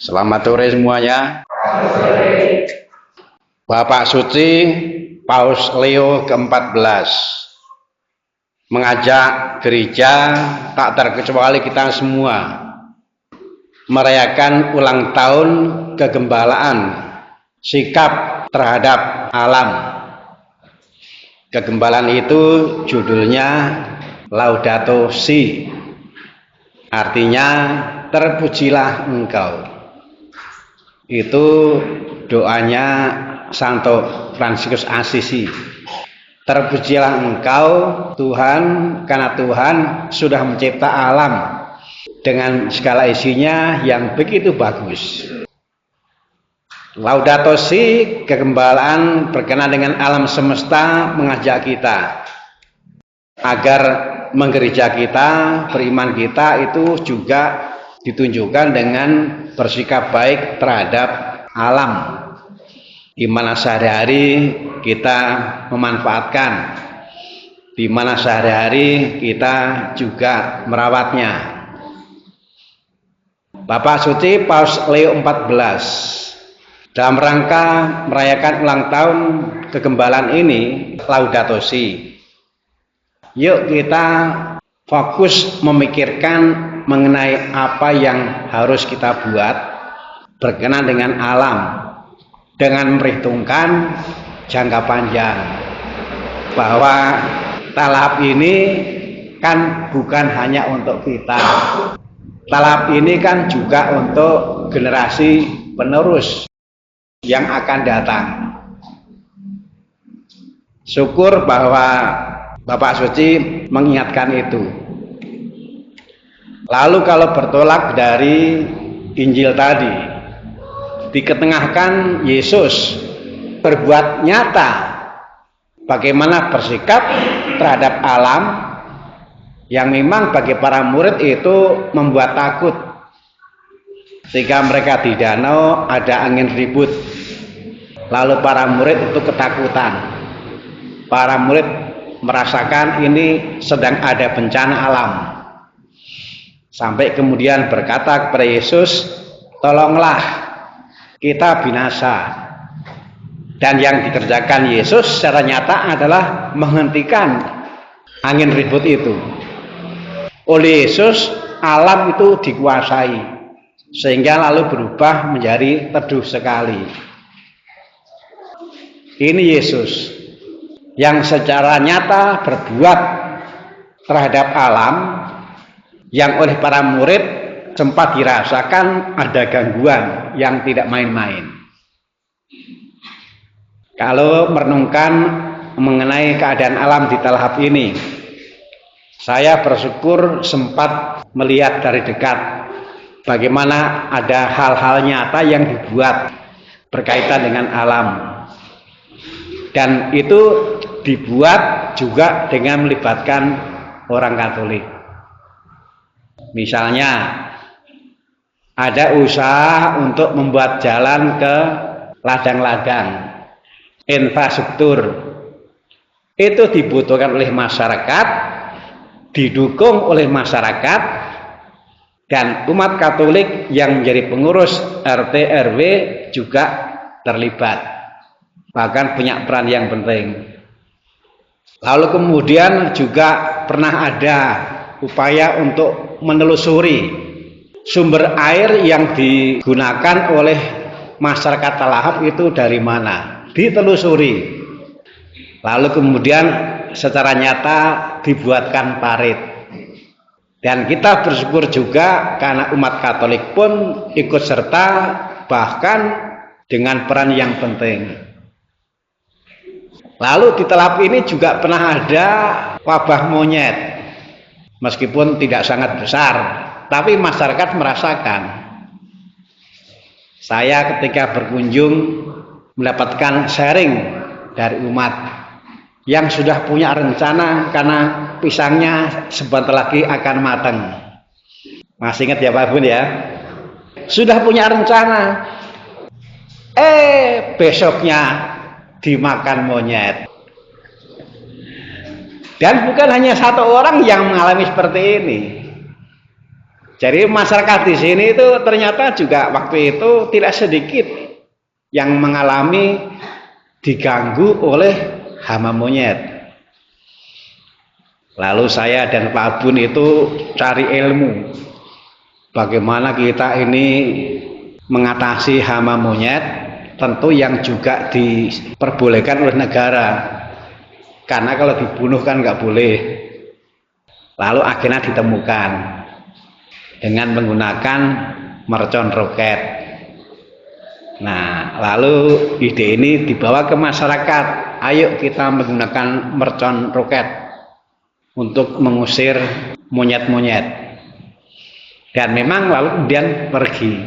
Selamat sore semuanya. Bapak Suci Paus Leo ke-14 mengajak gereja tak terkecuali kita semua merayakan ulang tahun kegembalaan sikap terhadap alam. Kegembalaan itu judulnya Laudato Si, artinya terpujilah engkau. Itu doanya Santo Fransiskus Assisi. Terpujilah engkau Tuhan, karena Tuhan sudah mencipta alam dengan segala isinya yang begitu bagus. Laudato Si, kegembalaan berkenaan dengan alam semesta, mengajak kita agar menggereja kita, beriman kita itu juga ditunjukkan dengan bersikap baik terhadap alam, di mana sehari-hari kita memanfaatkan, di mana sehari-hari kita juga merawatnya. Bapak Suci Paus Leo XIV dalam rangka merayakan ulang tahun kegembalaan ini, Laudato Si, yuk kita fokus memikirkan mengenai apa yang harus kita buat berkenaan dengan alam, dengan memperhitungkan jangka panjang, bahwa talap ini kan bukan hanya untuk kita, talap ini kan juga untuk generasi penerus yang akan datang. Syukur bahwa Bapak Suci mengingatkan itu. Lalu kalau bertolak dari Injil tadi, diketengahkan Yesus berbuat nyata bagaimana bersikap terhadap alam yang memang bagi para murid itu membuat takut. Sehingga mereka di danau ada angin ribut, lalu para murid itu ketakutan. Para murid merasakan ini sedang ada bencana alam, sampai kemudian berkata kepada Yesus, tolonglah kita binasa. Dan yang dikerjakan Yesus secara nyata adalah menghentikan angin ribut itu. Oleh Yesus alam itu dikuasai, sehingga lalu berubah menjadi teduh sekali. Ini Yesus yang secara nyata berbuat terhadap alam yang oleh para murid sempat dirasakan ada gangguan yang tidak main-main. Kalau merenungkan mengenai keadaan alam di Talhap ini, saya bersyukur sempat melihat dari dekat bagaimana ada hal-hal nyata yang dibuat berkaitan dengan alam. Dan itu dibuat juga dengan melibatkan orang Katolik. Misalnya ada usaha untuk membuat jalan ke ladang-ladang, infrastruktur. Itu dibutuhkan oleh masyarakat, didukung oleh masyarakat, dan umat Katolik yang menjadi pengurus RT RW juga terlibat, bahkan punya peran yang penting. Lalu kemudian juga pernah ada upaya untuk menelusuri sumber air yang digunakan oleh masyarakat Talahap itu dari mana, ditelusuri. Lalu kemudian secara nyata dibuatkan parit. Dan kita bersyukur juga karena umat Katolik pun ikut serta, bahkan dengan peran yang penting. Lalu di Talhap ini juga pernah ada wabah monyet, meskipun tidak sangat besar, tapi masyarakat merasakan. Saya ketika berkunjung mendapatkan sharing dari umat yang sudah punya rencana, karena pisangnya sebentar lagi akan matang. Masih ingat ya Pak Bun ya? Sudah punya rencana, besoknya dimakan monyet. Dan bukan hanya satu orang yang mengalami seperti ini. Jadi masyarakat di sini itu ternyata juga waktu itu tidak sedikit yang mengalami diganggu oleh hama monyet. Lalu saya dan Pak Bun itu cari ilmu bagaimana kita ini mengatasi hama monyet, tentu yang juga diperbolehkan oleh negara, karena kalau dibunuh kan nggak boleh. Lalu akhirnya ditemukan dengan menggunakan mercon roket. Nah, lalu ide ini dibawa ke masyarakat, ayo kita menggunakan mercon roket untuk mengusir monyet-monyet. Dan memang lalu kemudian pergi,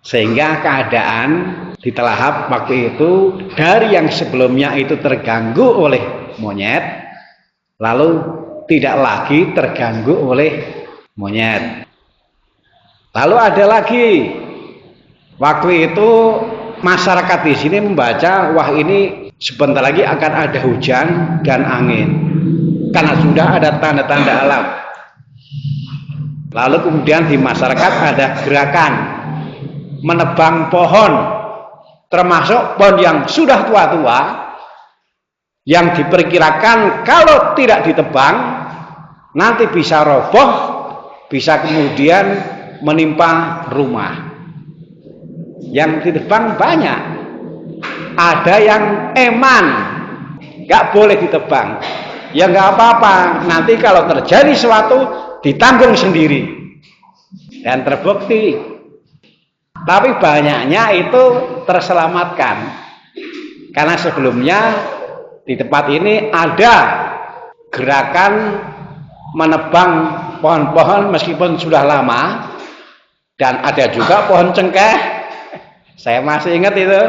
sehingga keadaan di Telahap waktu itu dari yang sebelumnya itu terganggu oleh monyet, lalu tidak lagi terganggu oleh monyet. Lalu ada lagi waktu itu masyarakat di sini membaca, wah ini sebentar lagi akan ada hujan dan angin, karena sudah ada tanda-tanda alam. Lalu kemudian di masyarakat ada gerakan menebang pohon, termasuk pohon yang sudah tua-tua, yang diperkirakan kalau tidak ditebang nanti bisa roboh, bisa kemudian menimpa rumah. Yang ditebang banyak, ada yang eman, nggak boleh ditebang. Ya nggak apa-apa, nanti kalau terjadi sesuatu ditanggung sendiri. Dan terbukti. Tapi banyaknya itu terselamatkan. Karena sebelumnya di tempat ini ada gerakan menebang pohon-pohon meskipun sudah lama. Dan ada juga pohon cengkeh. Saya masih ingat itu.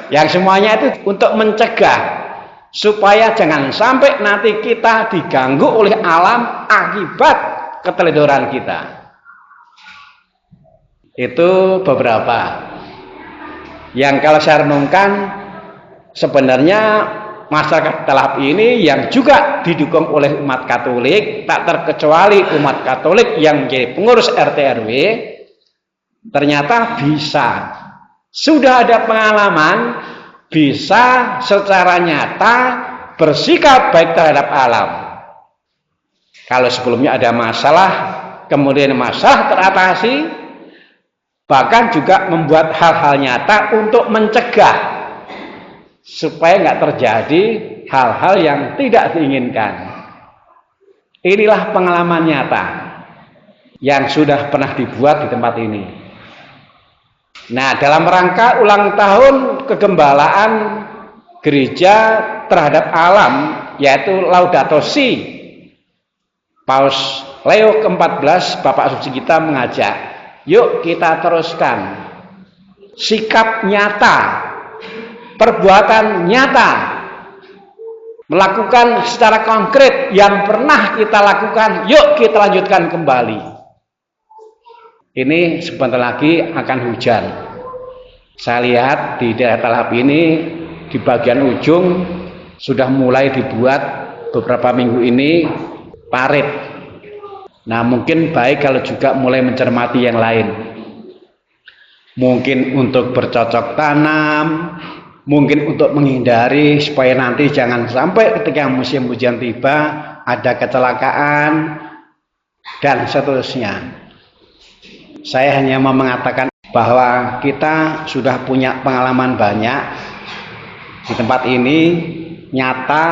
Yang semuanya itu untuk mencegah supaya jangan sampai nanti kita diganggu oleh alam akibat keteledoran kita. Itu beberapa yang kalau saya renungkan, sebenarnya masyarakat Telahap ini yang juga didukung oleh umat Katolik, tak terkecuali umat Katolik yang menjadi pengurus RT RW, ternyata bisa, sudah ada pengalaman, bisa secara nyata bersikap baik terhadap alam. Kalau sebelumnya ada masalah, kemudian masalah teratasi, bahkan juga membuat hal-hal nyata untuk mencegah supaya nggak terjadi hal-hal yang tidak diinginkan. Inilah pengalaman nyata yang sudah pernah dibuat di tempat ini. Nah, dalam rangka ulang tahun kegembalaan gereja terhadap alam, yaitu Laudato Si, Paus Leo ke-14, Bapak Suci kita mengajak, yuk kita teruskan sikap nyata, perbuatan nyata, melakukan secara konkret yang pernah kita lakukan, yuk kita lanjutkan kembali. Ini sebentar lagi akan hujan. Saya lihat di daerah Telahap ini di bagian ujung sudah mulai dibuat beberapa minggu ini parit. Nah, mungkin baik kalau juga mulai mencermati yang lain. Mungkin untuk bercocok tanam, mungkin untuk menghindari supaya nanti jangan sampai ketika musim hujan tiba ada kecelakaan dan seterusnya. Saya hanya mau mengatakan bahwa kita sudah punya pengalaman banyak di tempat ini, nyata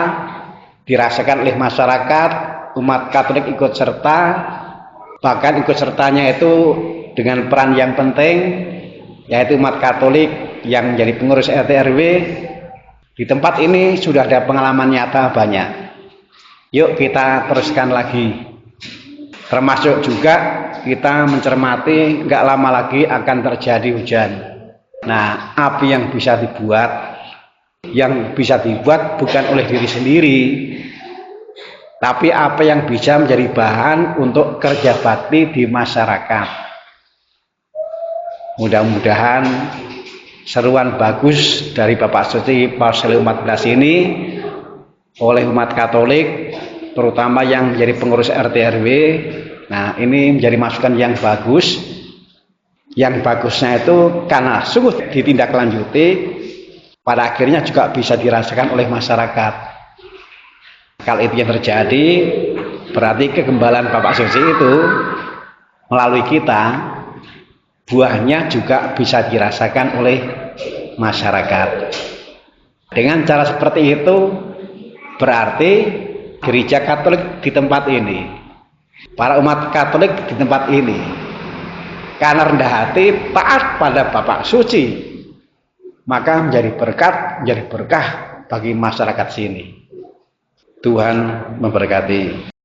dirasakan oleh masyarakat, umat Katolik ikut serta, bahkan ikut sertanya itu dengan peran yang penting, yaitu umat Katolik yang menjadi pengurus RT RW. Di tempat ini sudah ada pengalaman nyata banyak. Yuk kita teruskan lagi. Termasuk juga kita mencermati nggak lama lagi akan terjadi hujan. Nah, apa yang bisa dibuat? Yang bisa dibuat bukan oleh diri sendiri, tapi apa yang bisa menjadi bahan untuk kerja bakti di masyarakat. Mudah-mudahan seruan bagus dari Bapak Suci Paus Leo ke-14 ini oleh umat Katolik, terutama yang menjadi pengurus RT RW, Nah, ini menjadi masukan yang bagus. Yang bagusnya itu karena sungguh ditindaklanjuti, pada akhirnya juga bisa dirasakan oleh masyarakat. Kalau itu yang terjadi, berarti kegembalaan Bapak Suci itu melalui kita, buahnya juga bisa dirasakan oleh masyarakat. Dengan cara seperti itu, berarti gereja Katolik di tempat ini, para umat Katolik di tempat ini, karena rendah hati taat pada Bapak Suci, maka menjadi berkat, menjadi berkah bagi masyarakat sini. Tuhan memberkati.